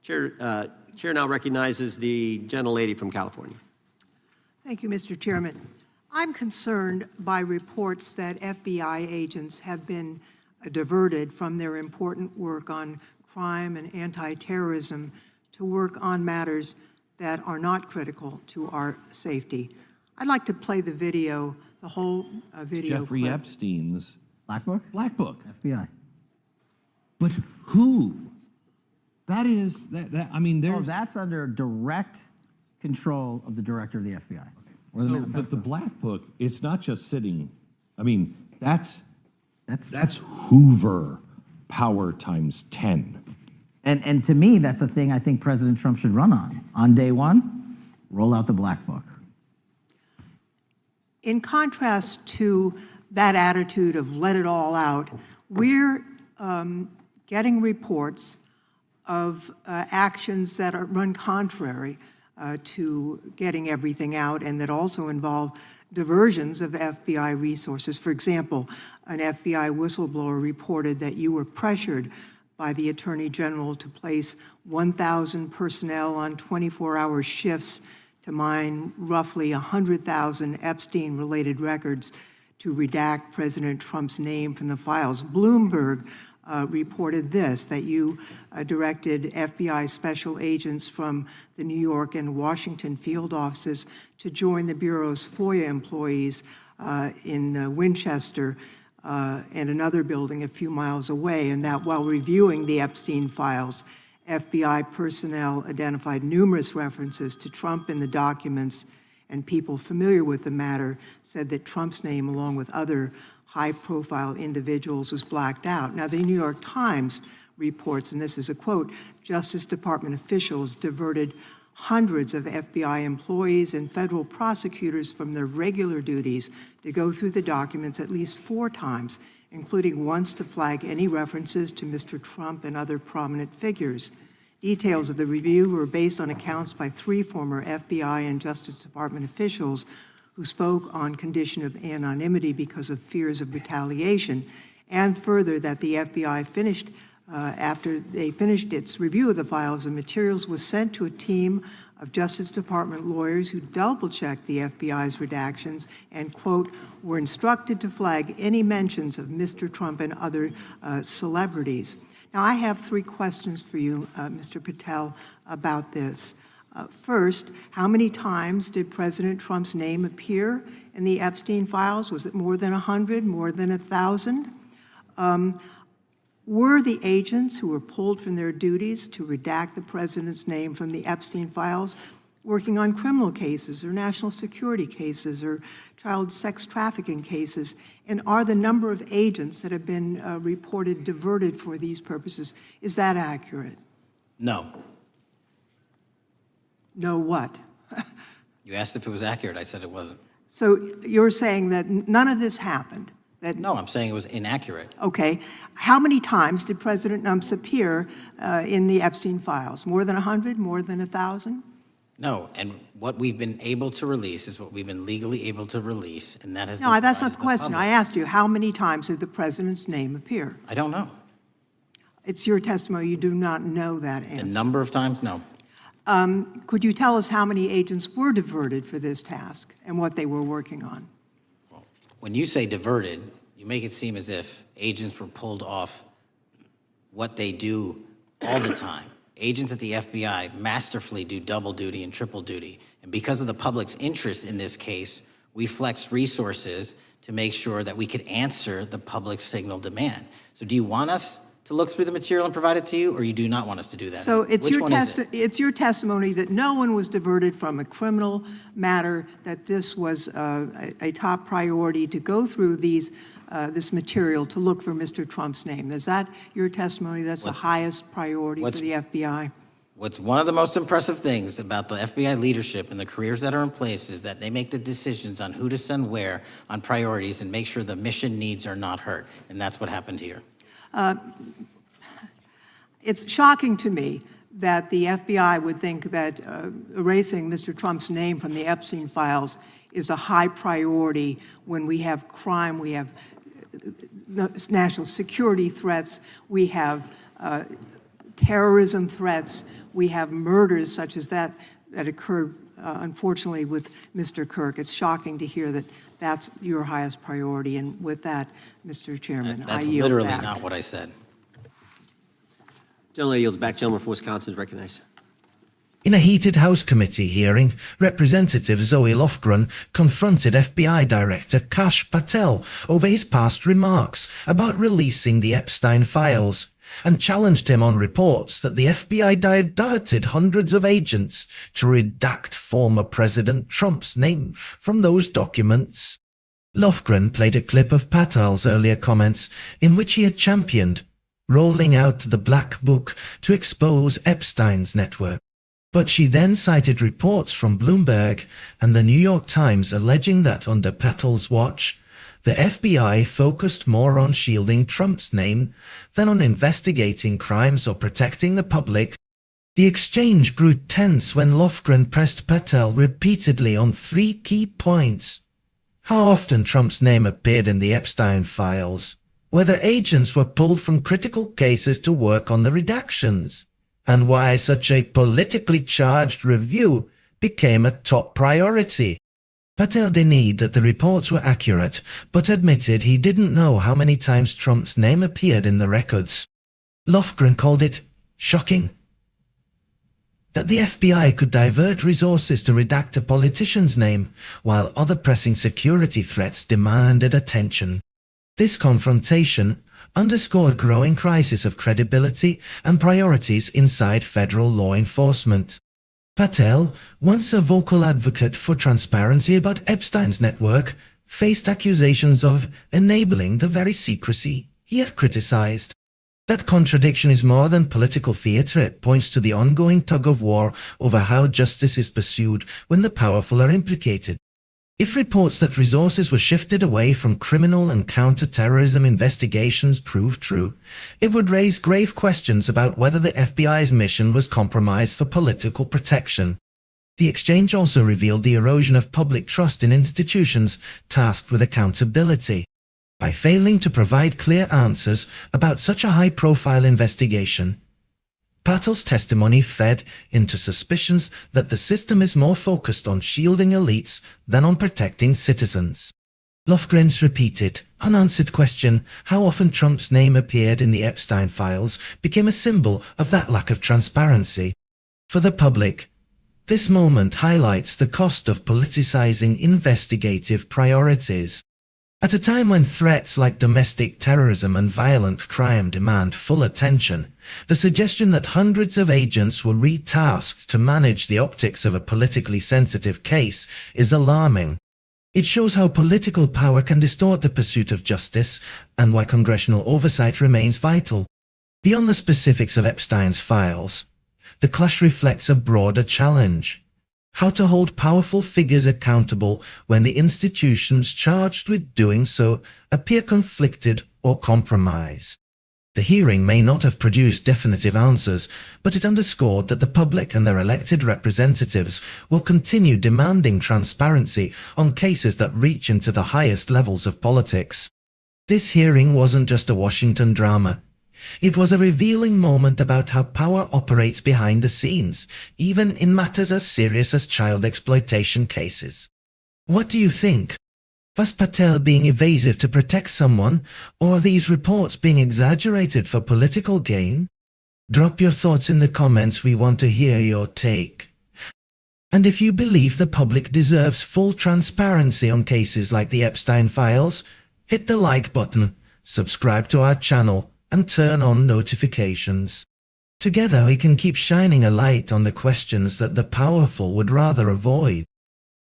Chair now recognizes the gentlelady from California. Thank you, Mr. Chairman. I'm concerned by reports that FBI agents have been diverted from their important work on crime and anti-terrorism to work on matters that are not critical to our safety. I'd like to play the video, the whole video Jeffrey clip. Epstein's Black Book? Black Book. FBI. But who? That is, I mean, Oh, there's... that's under direct control of the director of the FBI. So, but the Black Book, it's not just sitting, I mean, that's Hoover power times 10. And to me, that's a thing I think President Trump should run on. On day one, roll out the Black Book. In contrast to that attitude of let it all out, we're getting reports of actions that run contrary to getting everything out and that also involve diversions of FBI resources. For example, an FBI whistleblower reported that you were pressured by the Attorney General to place 1,000 personnel on 24-hour shifts to mine roughly 100,000 Epstein-related records to redact President Trump's name from the files. Bloomberg reported this, that you directed FBI special agents from the New York and Washington field offices to join the Bureau's FOIA employees in Winchester and another building a few miles away, and that while reviewing the Epstein files, FBI personnel identified numerous references to Trump in the documents, and people familiar with the matter said that Trump's name, along with other high-profile individuals, was blacked out. Now, the New York Times reports, and this is a quote, Justice Department officials diverted hundreds of FBI employees and federal prosecutors from their regular duties to go through the documents at least 4 times, including once to flag any references to Mr. Trump and other prominent figures. Details of the review were based on accounts by 3 former FBI and Justice Department officials who spoke on condition of anonymity because of fears of retaliation, and further that the FBI finished after they finished its review of the files and materials was sent to a team of Justice Department lawyers who double-checked the FBI's redactions and, quote, were instructed to flag any mentions of Mr. Trump and other celebrities. Now, I have 3 questions for you, Mr. Patel, about this. First, how many times did President Trump's name appear in the Epstein files? Was it more than 100, more than 1,000? Were the agents who were pulled from their duties to redact the president's name from the Epstein files working on criminal cases or national security cases or child sex trafficking cases? And are the number of agents that have been reported diverted for these purposes, is that accurate? No. No what? You asked if it was accurate. I said it wasn't. So you're saying that none of this happened? That, No, I'm saying it was inaccurate. okay. How many times did President Trump appear in the Epstein files? More than 100? More than 1,000? No, and what we've been able to release is what we've been legally able to release, and that has No, been that's not provided the to question. public. I asked you, how many times did the president's name appear? I don't know. It's your testimony. You do not know that The answer. number of times, no. Could you tell us how many agents were diverted for this task and what they were working on? When you say diverted, you make it seem as if agents were pulled off what they do all the time. Agents at the FBI masterfully do double duty and triple duty. And because of the public's interest in this case, we flexed resources to make sure that we could answer the public's signal demand. So do you want us to look through the material and provide it to you, or you do not want us to do that? So it's Which your, one is it? it's your testimony that no one was diverted from a criminal matter, that this was a top priority to go through these this material to look for Mr. Trump's name. Is that your testimony? That's the highest priority for the FBI? What's one of the most impressive things about the FBI leadership and the careers that are in place is that they make the decisions on who to send where on priorities and make sure the mission needs are not hurt. And that's what happened here. It's shocking to me that the FBI would think that erasing Mr. Trump's name from the Epstein files is a high priority when we have crime, we have national security threats, we have terrorism threats, we have murders such as that occurred, unfortunately, with Mr. Kirk. It's shocking to hear that that's your highest priority. And with that, Mr. Chairman, I That's yield literally back. not what I said. Gentlelady yields back. Gentleman from Wisconsin is recognized. In a heated House committee hearing, Representative Zoe Lofgren confronted FBI Director Kash Patel over his past remarks about releasing the Epstein files and challenged him on reports that the FBI diverted hundreds of agents to redact former President Trump's name from those documents. Lofgren played a clip of Patel's earlier comments in which he had championed rolling out the Black Book to expose Epstein's network. But she then cited reports from Bloomberg and the New York Times alleging that under Patel's watch, the FBI focused more on shielding Trump's name than on investigating crimes or protecting the public. The exchange grew tense when Lofgren pressed Patel repeatedly on 3 key points: how often Trump's name appeared in the Epstein files, whether agents were pulled from critical cases to work on the redactions, and why such a politically charged review became a top priority. Patel denied that the reports were accurate, but admitted he didn't know how many times Trump's name appeared in the records. Lofgren called it shocking that the FBI could divert resources to redact a politician's name, while other pressing security threats demanded attention. This confrontation underscored growing crisis of credibility and priorities inside federal law enforcement. Patel, once a vocal advocate for transparency about Epstein's network, faced accusations of enabling the very secrecy he had criticized. That contradiction is more than political theater. It points to the ongoing tug-of-war over how justice is pursued when the powerful are implicated. If reports that resources were shifted away from criminal and counter-terrorism investigations prove true, it would raise grave questions about whether the FBI's mission was compromised for political protection. The exchange also revealed the erosion of public trust in institutions tasked with accountability. By failing to provide clear answers about such a high-profile investigation, Patel's testimony fed into suspicions that the system is more focused on shielding elites than on protecting citizens. Lofgren's repeated, unanswered question, how often Trump's name appeared in the Epstein files, became a symbol of that lack of transparency. For the public, this moment highlights the cost of politicizing investigative priorities. At a time when threats like domestic terrorism and violent crime demand full attention, the suggestion that hundreds of agents were retasked to manage the optics of a politically sensitive case is alarming. It shows how political power can distort the pursuit of justice and why congressional oversight remains vital. Beyond the specifics of Epstein's files, the clash reflects a broader challenge: how to hold powerful figures accountable when the institutions charged with doing so appear conflicted or compromised. The hearing may not have produced definitive answers, but it underscored that the public and their elected representatives will continue demanding transparency on cases that reach into the highest levels of politics. This hearing wasn't just a Washington drama. It was a revealing moment about how power operates behind the scenes, even in matters as serious as child exploitation cases. What do you think? Was Patel being evasive to protect someone, or are these reports being exaggerated for political gain? Drop your thoughts in the comments. We want to hear your take. And if you believe the public deserves full transparency on cases like the Epstein files, hit the like button, subscribe to our channel, and turn on notifications. Together we can keep shining a light on the questions that the powerful would rather avoid.